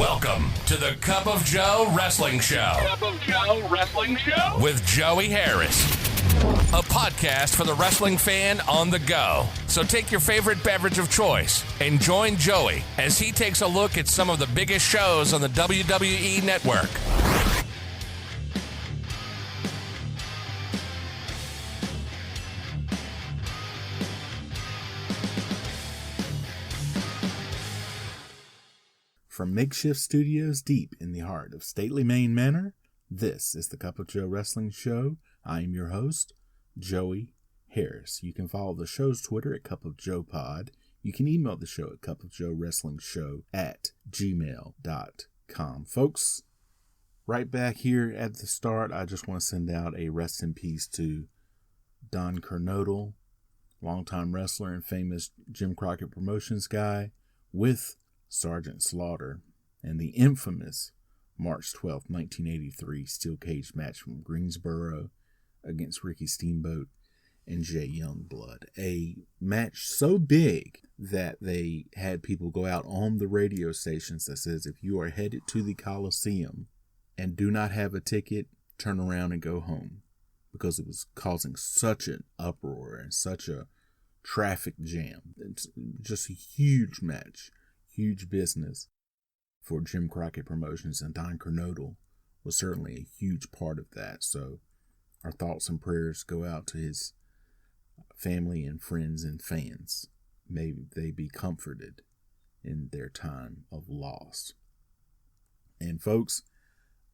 Welcome to the Cup of Joe Wrestling Show. Cup of Joe Wrestling Show? With Joey Harris. A podcast for the wrestling fan on the go. So take your favorite beverage of choice and join Joey as he takes a look at some of the biggest shows on the WWE Network. From makeshift studios deep in the heart of stately Maine Manor, this is the Cup of Joe Wrestling Show. I am your host, Joey Harris. You can follow the show's Twitter at Cup of Joe Pod. You can email the show at cupofjoewrestlingshow@gmail.com. Folks, right back here at the start, I just want to send out a rest in peace to Don Kernodle, longtime wrestler and famous Jim Crockett Promotions guy, with Sergeant Slaughter and the infamous March 12, 1983 steel cage match from Greensboro against Ricky Steamboat and Jay Youngblood. A match so big that they had people go out on the radio stations that says, if you are headed to the Coliseum and do not have a ticket, turn around and go home, because it was causing such an uproar and such a traffic jam. It's just a huge match. Huge business for Jim Crockett Promotions, and Don Kernodle was certainly a huge part of that. So our thoughts and prayers go out to his family and friends and fans. May they be comforted in their time of loss. And folks,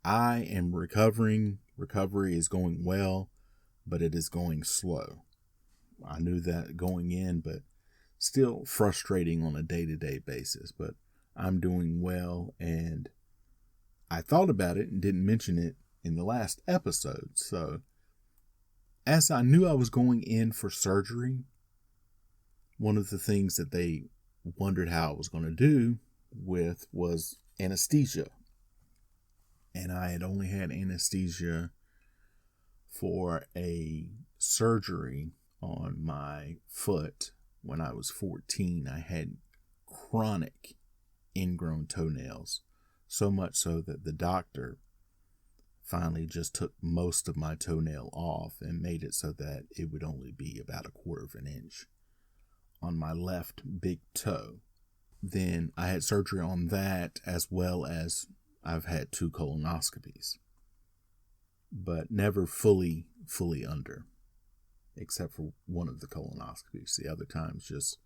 I am recovering. Recovery is going well, but it is going slow. I knew that going in, but still frustrating on a day-to-day basis, but I'm doing well, and I thought about it and didn't mention it in the last episode. So as I knew I was going in for surgery, one of the things that they wondered how I was going to do with was anesthesia. And I had only had anesthesia for a surgery on my foot. When I was 14, I had chronic ingrown toenails, so much so that the doctor finally just took most of my toenail off and made it so that it would only be about 1/4 of an inch on my left big toe. Then I had surgery on that, as well as I've had 2 colonoscopies, but never fully under. Except for one of the colonoscopies. The other times just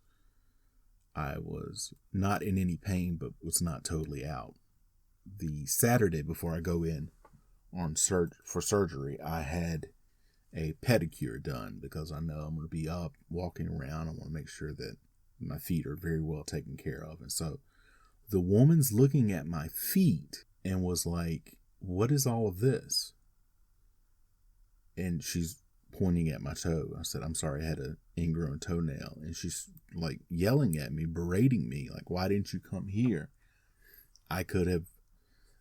I was not in any pain, but was not totally out. The Saturday before I go in for surgery, I had a pedicure done, because I know I'm going to be up walking around. I want to make sure that my feet are very well taken care of. And so the woman's looking at my feet and was like, "What is all of this?" And she's pointing at my toe. I said, "I'm sorry, I had an ingrown toenail." And she's like yelling at me, berating me, like, "Why didn't you come here? I could have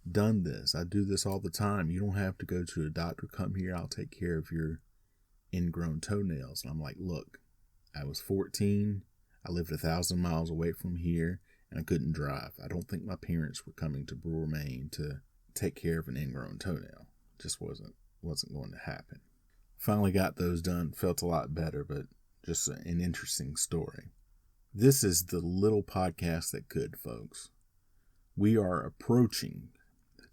done this. I do this all the time. You don't have to go to a doctor. Come here. I'll take care of your ingrown toenails." And I'm like, "Look, I was 14. I lived 1,000 miles away from here, and I couldn't drive. I don't think my parents were coming to Brewer, Maine to take care of an ingrown toenail. Just wasn't going to happen." Finally got those done, felt a lot better, but just an interesting story. This is the little podcast that could, folks. We are approaching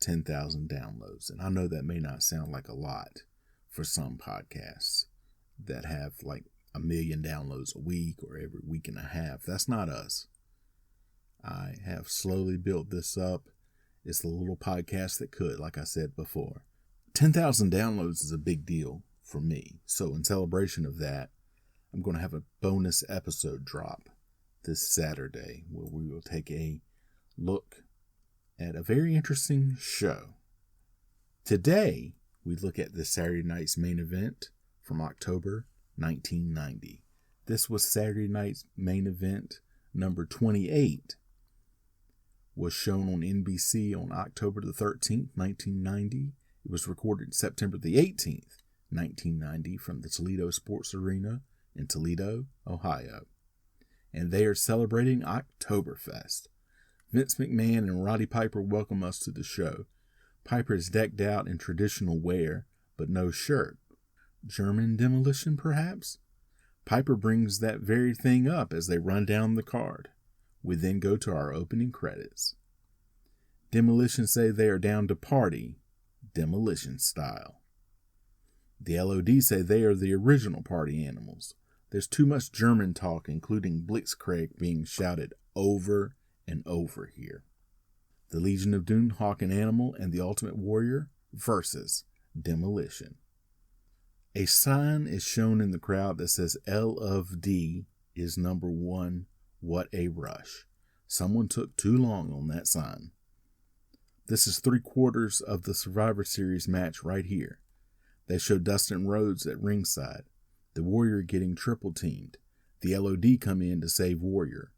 10,000 downloads, and I know that may not sound like a lot for some podcasts that have like 1 million downloads a week or every week and a half. That's not us. I have slowly built this up. It's the little podcast that could, like I said before. 10,000 downloads is a big deal for me. So in celebration of that, I'm going to have a bonus episode drop this Saturday where we will take a look at a very interesting show. Today, we look at the Saturday night's main event from October 1990. This was Saturday night's main event number 28. Was shown on NBC on October the 13th, 1990. It was recorded September the 18th, 1990 from the Toledo Sports Arena in Toledo, Ohio. And they are celebrating Oktoberfest. Vince McMahon and Roddy Piper welcome us to the show. Piper is decked out in traditional wear, but no shirt. German Demolition, perhaps? Piper brings that very thing up as they run down the card. We then go to our opening credits. Demolition say they are down to party, Demolition style. The LOD say they are the original party animals. There's too much German talk, including Blitzkrieg being shouted over and over here. The Legion of Doom, Hawk and Animal, and the Ultimate Warrior versus Demolition. A sign is shown in the crowd that says L of D is number 1. What a rush. Someone took too long on that sign. This is 3/4 of the Survivor Series match right here. They show Dustin Rhodes at ringside. The Warrior getting triple teamed. The LOD come in to save Warrior.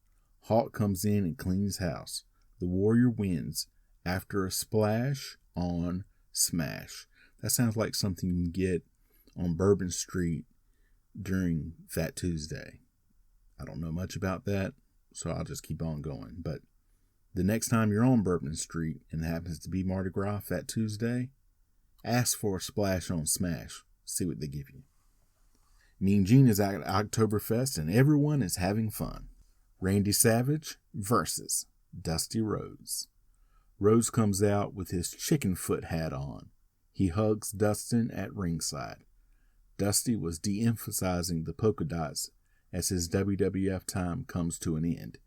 Hawk comes in and cleans house. The Warrior wins after a splash on smash. That sounds like something you can get on Bourbon Street during Fat Tuesday. I don't know much about that, so I'll just keep on going. But the next time you're on Bourbon Street and it happens to be Mardi Gras Fat Tuesday, ask for a splash on smash. See what they give you. Mean Gene is at Oktoberfest and everyone is having fun. Randy Savage versus Dusty Rhodes. Rhodes comes out with his chicken foot hat on. He hugs Dustin at ringside. Dusty was de-emphasizing the polka dots as his WWF time comes to an end.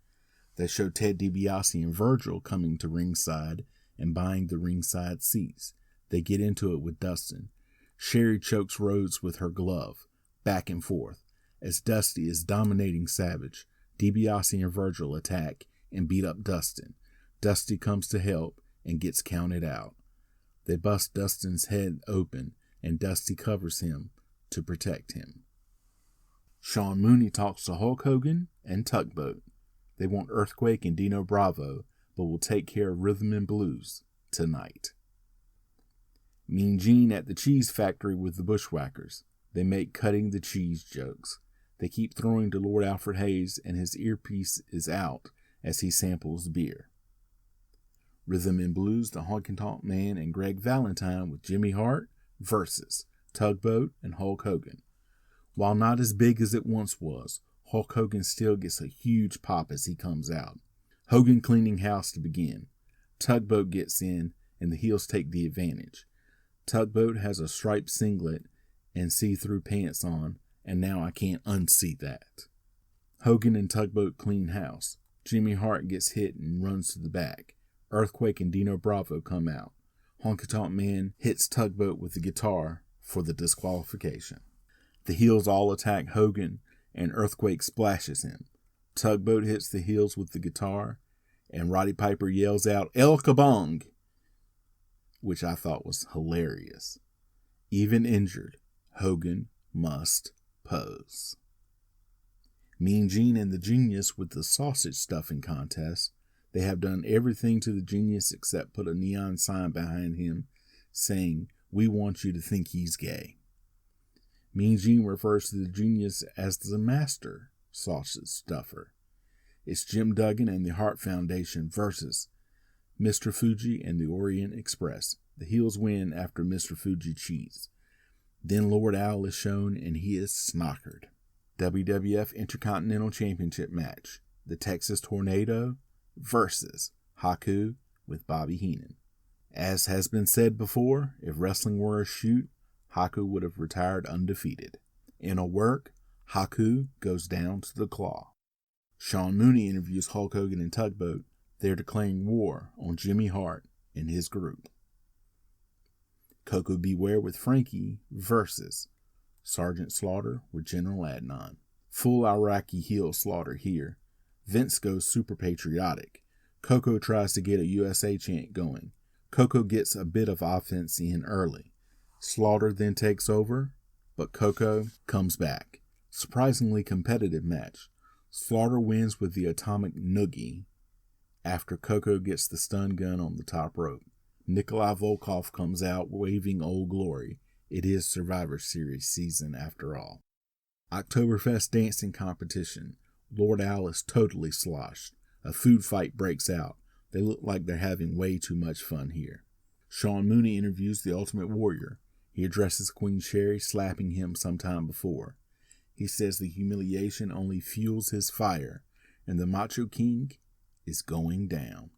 They show Ted DiBiase and Virgil coming to ringside and buying the ringside seats. They get into it with Dustin. Sherry chokes Rhodes with her glove, back and forth, as Dusty is dominating Savage. DiBiase and Virgil attack and beat up Dustin. Dusty comes to help and gets counted out. They bust Dustin's head open and Dusty covers him to protect him. Sean Mooney talks to Hulk Hogan and Tugboat. They want Earthquake and Dino Bravo, but will take care of Rhythm and Blues tonight. Mean Gene at the cheese factory with the Bushwhackers. They make cutting the cheese jokes. They keep throwing to Lord Alfred Hayes and his earpiece is out as he samples beer. Rhythm and Blues, the Honky Tonk Man and Greg Valentine with Jimmy Hart versus Tugboat and Hulk Hogan. While not as big as it once was, Hulk Hogan still gets a huge pop as he comes out. Hogan cleaning house to begin. Tugboat gets in and the heels take the advantage. Tugboat has a striped singlet and see-through pants on, and now I can't unsee that. Hogan and Tugboat clean house. Jimmy Hart gets hit and runs to the back. Earthquake and Dino Bravo come out. Honky Tonk Man hits Tugboat with the guitar for the disqualification. The heels all attack Hogan and Earthquake splashes him. Tugboat hits the heels with the guitar and Roddy Piper yells out, "El Kabong," which I thought was hilarious. Even injured, Hogan must pose. Mean Gene and the Genius with the sausage stuffing contest. They have done everything to the Genius except put a neon sign behind him saying, "We want you to think he's gay." Mean Gene refers to the Genius as the master sausage stuffer. It's Jim Duggan and the Hart Foundation versus Mr. Fuji and the Orient Express. The heels win after Mr. Fuji cheats. Then Lord Al is shown and he is snockered. WWF Intercontinental Championship match. The Texas Tornado versus Haku with Bobby Heenan. As has been said before, if wrestling were a shoot, Haku would have retired undefeated. In a work, Haku goes down to the claw. Sean Mooney interviews Hulk Hogan and Tugboat. They're declaring war on Jimmy Hart and his group. Coco Beware with Frankie versus Sergeant Slaughter with General Adnan. Full Iraqi heel Slaughter here. Vince goes super patriotic. Coco tries to get a USA chant going. Coco gets a bit of offense in early. Slaughter then takes over, but Coco comes back. Surprisingly competitive match. Slaughter wins with the atomic noogie after Coco gets the stun gun on the top rope. Nikolai Volkov comes out waving Old Glory. It is Survivor Series season after all. Oktoberfest dancing competition. Lord Al is totally sloshed. A food fight breaks out. They look like they're having way too much fun here. Sean Mooney interviews the Ultimate Warrior. He addresses Queen Sherry slapping him sometime before. He says the humiliation only fuels his fire, and the Macho King is going down.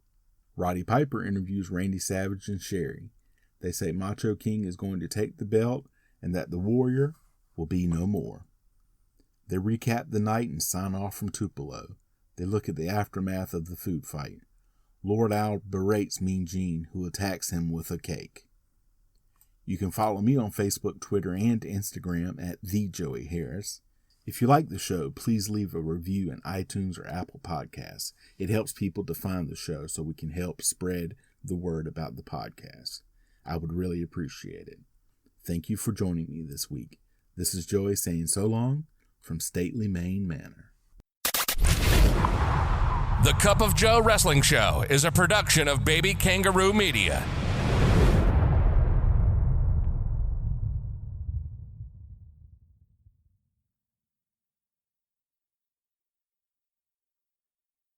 Roddy Piper interviews Randy Savage and Sherry. They say Macho King is going to take the belt and that the Warrior will be no more. They recap the night and sign off from Tupelo. They look at the aftermath of the food fight. Lord Al berates Mean Gene, who attacks him with a cake. You can follow me on Facebook, Twitter, and Instagram at @TheJoeyHarris. If you like the show, please leave a review in iTunes or Apple Podcasts. It helps people to find the show so we can help spread the word about the podcast. I would really appreciate it. Thank you for joining me this week. This is Joey saying so long from Stately Maine Manor. The Cup of Joe Wrestling Show is a production of Baby Kangaroo Media.